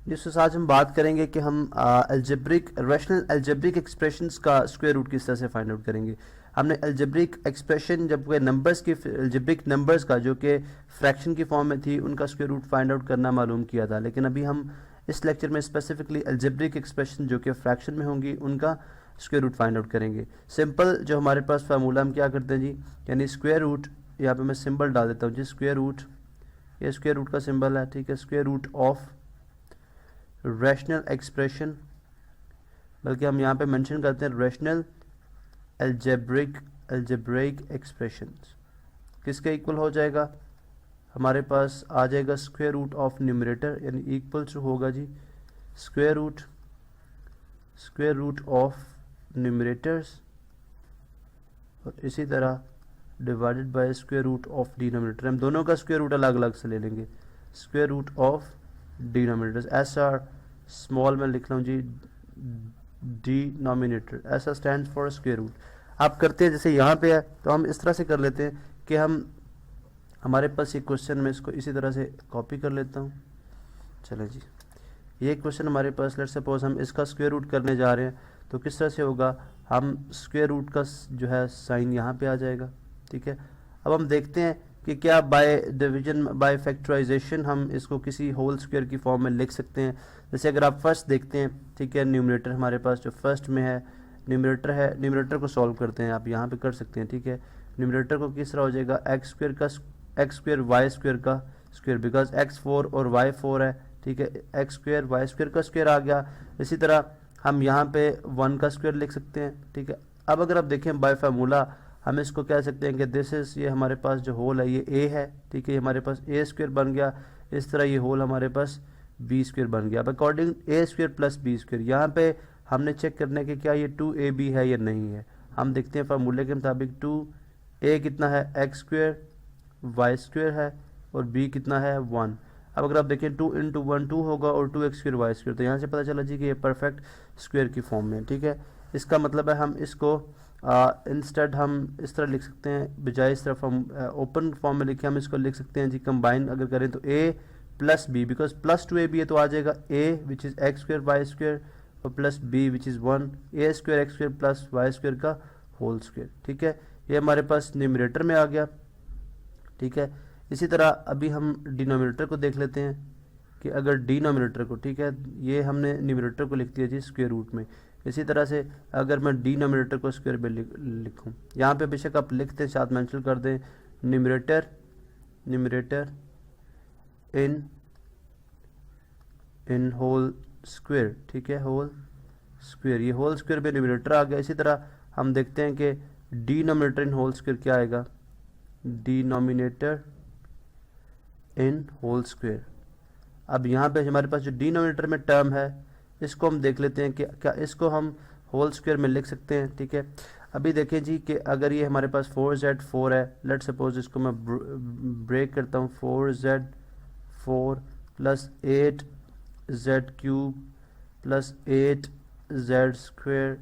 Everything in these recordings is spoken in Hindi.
जिस आज हम बात करेंगे कि हम अलजेब्रिक रैशनल अलजेब्रिक एक्सप्रेशंस का स्क्वायर रूट किस तरह से फाइंड आउट करेंगे। हमने अलजेब्रिक एक्सप्रेशन जब नंबर्स की अलजेब्रिक नंबर्स का जो कि फ्रैक्शन की फॉर्म में थी उनका स्क्वायर रूट फाइंड आउट करना मालूम किया था, लेकिन अभी हम इस लेक्चर में स्पेसिफिकली अलजेब्रिक एक्सप्रेशन जो कि फ्रैक्शन में होंगी उनका स्क्वायर रूट फाइंड आउट करेंगे। सिंपल जो हमारे पास फार्मूला हम क्या करते हैं जी, यानी स्क्वायर रूट, यहाँ पे मैं सिंबल डाल देता हूँ जी, स्क्वायर रूट, ये स्क्वायर रूट का सिंबल है, ठीक है, square root of rational expression, बल्कि हम यहाँ पे मेंशन करते हैं रैशनल अलजेब्रिक एक्सप्रेशंस, किसके इक्वल हो जाएगा, हमारे पास आ जाएगा स्क्वायर रूट ऑफ न्यूमरेटर, यानी इक्वल टू होगा जी स्क्वायर रूट ऑफ न्यूमरेटर्स, और इसी तरह divided by square root of denominator. हम दोनों का स्क्वायर रूट अलग अलग से ले लेंगे, स्क्वायर रूट ऑफ डिनोमिनेटर्स, ऐसा स्मॉल में लिख रहा हूँ जी, डिनोमिनेटर, ऐसा स्टैंड फॉर स्क्वायर रूट। आप करते हैं जैसे यहाँ पे है तो हम इस तरह से कर लेते हैं कि हमारे पास ये क्वेश्चन में इसको इसी तरह से कॉपी कर लेता हूँ। चलो जी, ये क्वेश्चन हमारे पास, लेट्स सपोज हम इसका स्क्वायर रूट करने जा रहे हैं तो किस तरह से होगा, हम स्क्वायर रूट का जो है साइन यहाँ पे आ जाएगा, ठीक है। अब हम देखते हैं कि क्या बाय डिवीजन बाय फैक्टराइजेशन हम इसको किसी होल स्क्वायर की फॉर्म में लिख सकते हैं। जैसे अगर आप फर्स्ट देखते हैं, ठीक है, न्यूमरेटर हमारे पास जो फर्स्ट में है न्यूमरेटर है, न्यूमरेटर को सॉल्व करते हैं, आप यहाँ पे कर सकते हैं, ठीक है। न्यूमरेटर को किस तरह हो जाएगा, एक्स स्क्वायर वाई स्क्वायर का स्क्वायर, बिकॉज एक्स 4 और वाई 4 है, ठीक है, एक्स स्क्वायर वाई स्क्वायर का स्क्वायर आ गया। इसी तरह हम यहाँ पे 1 का स्क्वायर लिख सकते हैं, ठीक है। अब अगर आप देखें बाय फार्मूला हम इसको कह सकते हैं कि दिस इज, ये हमारे पास जो होल है ये ए है, ठीक है, हमारे पास ए स्क्वायर बन गया, इस तरह ये होल हमारे पास बी स्क्वायर बन गया। अब अकॉर्डिंग ए स्क्वायर प्लस बी स्क्वायर, यहाँ पे हमने चेक करने के क्या ये 2ab है या नहीं है। हम देखते हैं फार्मूले के मुताबिक 2a कितना है, एक्स स्क्वायर वाई स्क्वायर है, और b कितना है 1। अब अगर आप देखें 2 × 1 2 होगा और 2x स्क्वायर वाई स्क्वायर, तो यहाँ से पता चला जी कि ये परफेक्ट स्क्वायर की फॉर्म में, ठीक है। इसका मतलब है हम इसको इंस्टेड हम इस तरह लिख सकते हैं, बजाय इस तरफ हम ओपन फॉर्म में लिखे हम इसको लिख सकते हैं जी, कंबाइन अगर करें तो a plus b, because plus 2ab है तो आ जाएगा a which is x square Y square और plus b which is 1, a square x square plus y square का होल स्क्वायर, ठीक है। ये हमारे पास न्यूमरेटर में आ गया, ठीक है। इसी तरह अभी हम डिनोमिनेटर को देख लेते हैं कि अगर डिनोमिनेटर को, ठीक है, ये हमने न्यूमरेटर को लिख दिया जी स्क्वायर रूट में। इसी तरह से अगर मैं डिनोमिनेटर को स्क्वायर में लिखूँ, यहाँ पे बेशक आप लिखते हैं साथ मेंशन कर दें न्यूमरेटर इन होल स्क्वायर, ठीक है, होल स्क्वायर, ये होल स्क्वायर में न्यूमरेटर आ गया। इसी तरह हम देखते हैं कि डिनोमिनेटर इन होल स्क्वायर क्या आएगा, डिनोमिनेटर इन होल स्क्वायर। अब यहाँ पे हमारे पास जो डिनोमिनेटर में टर्म है इसको हम देख लेते हैं कि क्या इसको हम होल स्क्वायर में लिख सकते हैं, ठीक है। अभी देखें जी कि अगर ये हमारे पास 4z4 है, लेट सपोज इसको मैं ब्रेक करता हूँ, 4z4 plus 8z³ plus 8z²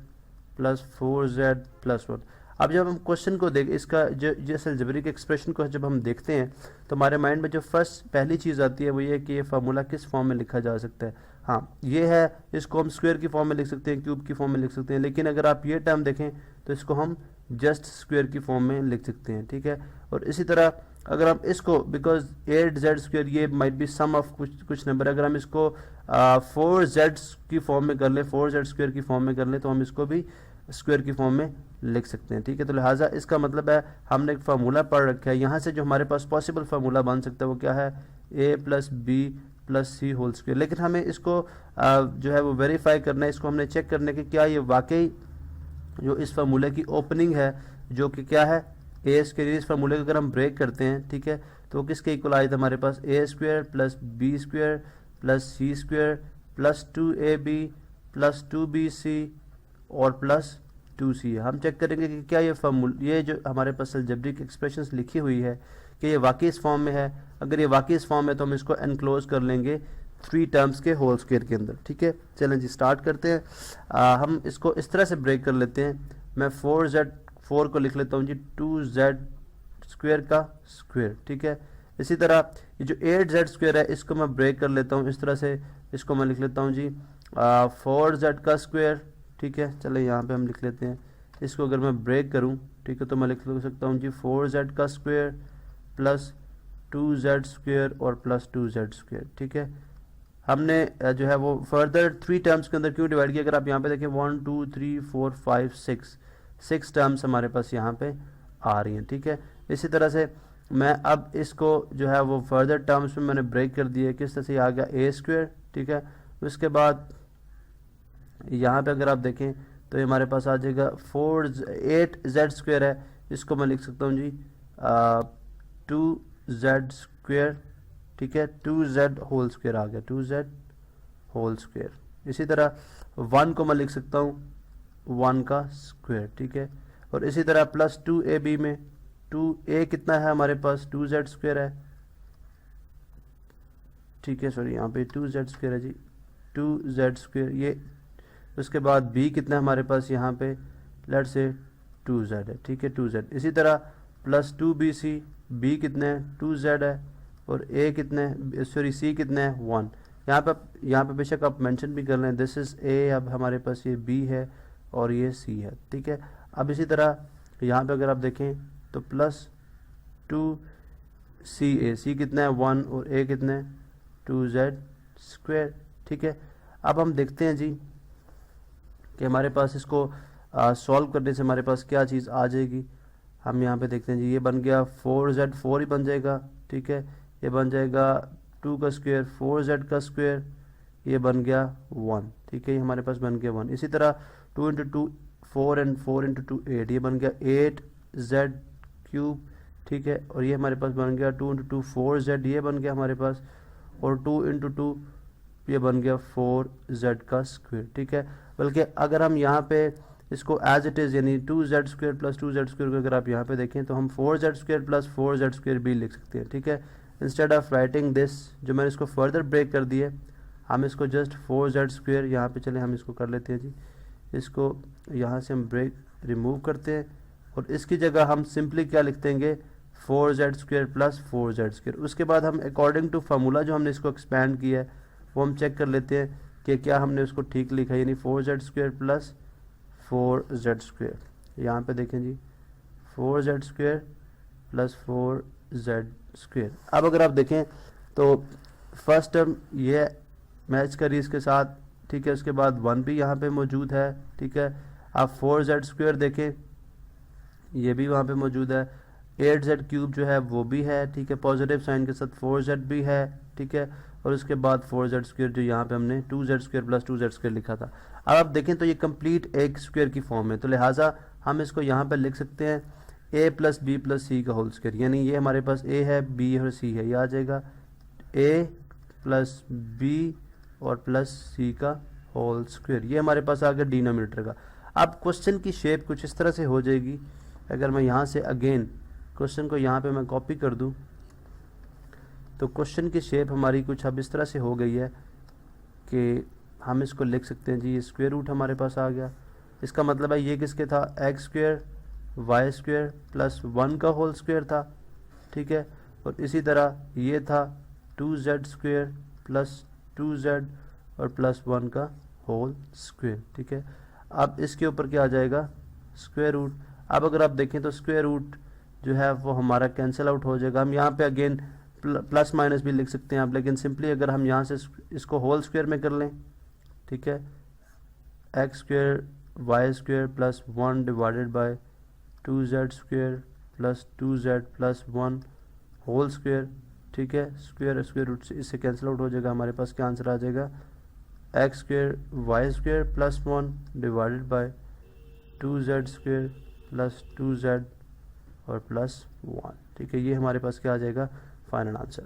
plus 4z plus 1। अब जब हम क्वेश्चन को देख इसका जिस अलजेब्रिक एक्सप्रेशन को जब हम देखते हैं तो हमारे माइंड में जो पहली चीज़ आती है वो ये कि ये फार्मूला किस फॉर्म में लिखा जा सकता है। हाँ, ये है, इसको हम स्क्वायर की फॉर्म में लिख सकते हैं, क्यूब की फॉर्म में लिख सकते हैं, लेकिन अगर आप ये टर्म देखें तो इसको हम जस्ट स्क्वायर की फॉर्म में लिख सकते हैं, ठीक है। और इसी तरह अगर हम इसको, बिकॉज 8z² ये माइट बी सम ऑफ कुछ नंबर, अगर हम इसको 4z की फॉर्म में कर लें, 4z² की फॉर्म में कर लें तो हम इसको भी स्क्वायर की फॉर्म में लिख सकते हैं, ठीक है। तो लिहाजा इसका मतलब है हमने एक फार्मूला पढ़ रखा है, यहाँ से जो हमारे पास पॉसिबल फार्मूला बन सकता है वो क्या है, a plus B plus C whole square. लेकिन हमें इसको जो है वो वेरीफाई करना है, इसको हमने चेक करने के क्या ये वाकई जो इस फार्मूले की ओपनिंग है जो कि क्या है ए स्क्वायर, इस फार्मूले को अगर हम ब्रेक करते हैं, ठीक है, तो किसके इक्वल आए थे हमारे पास, a square plus b square plus c square plus 2ab plus 2bc और प्लस 2c। हम चेक करेंगे कि क्या ये जो हमारे पास अलजेब्रिक एक्सप्रेशंस लिखी हुई है कि ये वाकई इस फॉर्म में है। अगर ये वाकई इस फॉर्म में तो हम इसको एनक्लोज कर लेंगे 3 टर्म्स के होल स्क्वायर के अंदर, ठीक है। चलें जी स्टार्ट करते हैं। हम इसको इस तरह से ब्रेक कर लेते हैं, मैं 4z4 को लिख लेता हूँ जी 2z² का स्क्वायर, ठीक है। इसी तरह ये जो 8z² है इसको मैं ब्रेक कर लेता हूँ इस तरह से, इसको मैं लिख लेता हूँ जी 4z का स्क्वायर, ठीक है। चले यहाँ पे हम लिख लेते हैं, इसको अगर मैं ब्रेक करूँ, ठीक है, तो मैं लिख सकता हूँ जी 4z का स्क्वायर प्लस 2z स्क्वायर और प्लस 2z स्क्वायर, ठीक है। हमने जो है वो फर्दर 3 टर्म्स के अंदर क्यों डिवाइड किया, अगर आप यहाँ पे देखें 1 2 3 4 5 6 टर्म्स हमारे पास यहाँ पे आ रही हैं, ठीक है। इसी तरह से मैं अब इसको जो है वो फर्दर टर्म्स में मैंने ब्रेक कर दिया, किस तरह से आ गया ए स्क्वायर, ठीक है। उसके बाद यहाँ पे अगर आप देखें तो ये हमारे पास आ जाएगा 8z स्क्वायर है, इसको मैं लिख सकता हूँ जी 2z स्क्वायर, ठीक है। 2z होल स्क्वायर आ गया, 2z होल स्क्वायर। इसी तरह 1 को मैं लिख सकता हूँ 1 का स्क्वायर, ठीक है। और इसी तरह प्लस 2ab में 2a कितना है हमारे पास 2z स्क्वायर है, ठीक है। सॉरी यहाँ पे 2z स्क्वायर है जी, 2z स्क्वायर ये। उसके बाद b कितना है हमारे पास यहाँ पे, लेट से 2z है, ठीक है, 2z। इसी तरह प्लस 2bc, b कितने है 2z है, और a कितने है, सॉरी c कितने है 1। यहाँ पे बेशक आप मेंशन भी कर लें, दिस इज a, अब हमारे पास ये b है और ये c है, ठीक है। अब इसी तरह यहाँ पे अगर आप देखें तो प्लस 2ca, c कितना है 1 और a कितने है 2z स्क्वायर, ठीक है। अब हम देखते हैं जी कि हमारे पास इसको सॉल्व करने से हमारे पास क्या चीज़ आ जाएगी। हम यहाँ पे देखते हैं जी, ये बन गया 4z, 4 ही बन जाएगा, ठीक है। ये बन जाएगा 2 का स्क्वायर, 4z का स्क्वायर, ये बन गया 1, ठीक है। ये हमारे पास बन गया 1। इसी तरह 2 इंटू 2 4 एंड 4 इंटू 2 8, ये बन गया 8z क्यूब, ठीक है। और ये हमारे पास बन गया 2 इंटू 2 4z, ये बन गया हमारे पास, और 2 इंटू 2 ये बन गया 4z का स्क्वायर, ठीक है। बल्कि अगर हम यहाँ पे इसको एज इट इज़ यानी 2z square plus 2z square को अगर आप यहाँ पे देखें तो हम 4z square plus 4z square भी लिख सकते हैं, ठीक है। इंस्टेड ऑफ राइटिंग दिस, जो मैंने इसको फर्दर ब्रेक कर दिया, हम इसको जस्ट 4z स्क्वायर यहाँ पे चले हम इसको कर लेते हैं जी, इसको यहाँ से हम ब्रेक रिमूव करते हैं और इसकी जगह हम सिंपली क्या लिख देंगे 4z square plus 4z square. उसके बाद हम अकॉर्डिंग टू फार्मूला जो हमने इसको एक्सपैंड किया है वो हम चेक कर लेते हैं कि क्या हमने उसको ठीक लिखा है, यानी 4z square plus 4z square. यहाँ पे देखें जी 4z square plus 4z square. अब अगर आप देखें तो फर्स्ट टर्म ये मैच करी इसके साथ, ठीक है। उसके बाद 1 भी यहाँ पे मौजूद है, ठीक है। आप 4z स्क्वायर देखें, ये भी वहाँ पे मौजूद है। 8z क्यूब जो है वो भी है, ठीक है, पॉजिटिव साइन के साथ 4z भी है, ठीक है। और उसके बाद 4z स्क्वायर जो यहाँ पे हमने 2z square plus 2z square लिखा था। अब आप देखें तो ये कंप्लीट एक स्क्वायर की फॉर्म है, तो लिहाजा हम इसको यहाँ पे लिख सकते हैं a प्लस बी प्लस सी का होल स्क्वायर, यानी ये हमारे पास a है, b और c है, ये आ जाएगा a प्लस b और प्लस c का होल स्क्वायर। ये हमारे पास आ गया डिनोमिनेटर का। अब क्वेश्चन की शेप कुछ इस तरह से हो जाएगी, अगर मैं यहाँ से अगेन क्वेश्चन को यहाँ पे मैं कॉपी कर दूँ तो क्वेश्चन की शेप हमारी कुछ अब इस तरह से हो गई है कि हम इसको लिख सकते हैं जी, ये स्क्वायर रूट हमारे पास आ गया। इसका मतलब है ये किसके था, X square Y square plus 1 का होल स्क्वायर था, ठीक है। और इसी तरह ये था 2z स्क्वायर प्लस 2z और प्लस 1 का होल स्क्वायर, ठीक है। अब इसके ऊपर क्या आ जाएगा स्क्वायर रूट। अब अगर आप देखें तो स्क्वायर रूट जो है वो हमारा कैंसिल आउट हो जाएगा। हम यहाँ पे अगेन प्लस माइनस भी लिख सकते हैं आप, लेकिन सिंपली अगर हम यहाँ से इसको होल स्क्वायर में कर लें, ठीक है, X square Y square plus 1 divided by 2z square plus 2z plus 1 whole square, ठीक है। स्क्वायर स्क्वायर रूट से इससे कैंसिल आउट हो जाएगा, हमारे पास क्या आंसर आ जाएगा X square Y square plus 1 divided by 2z square plus 2z और प्लस 1, ठीक है। ये हमारे पास क्या आ जाएगा फाइनल आंसर।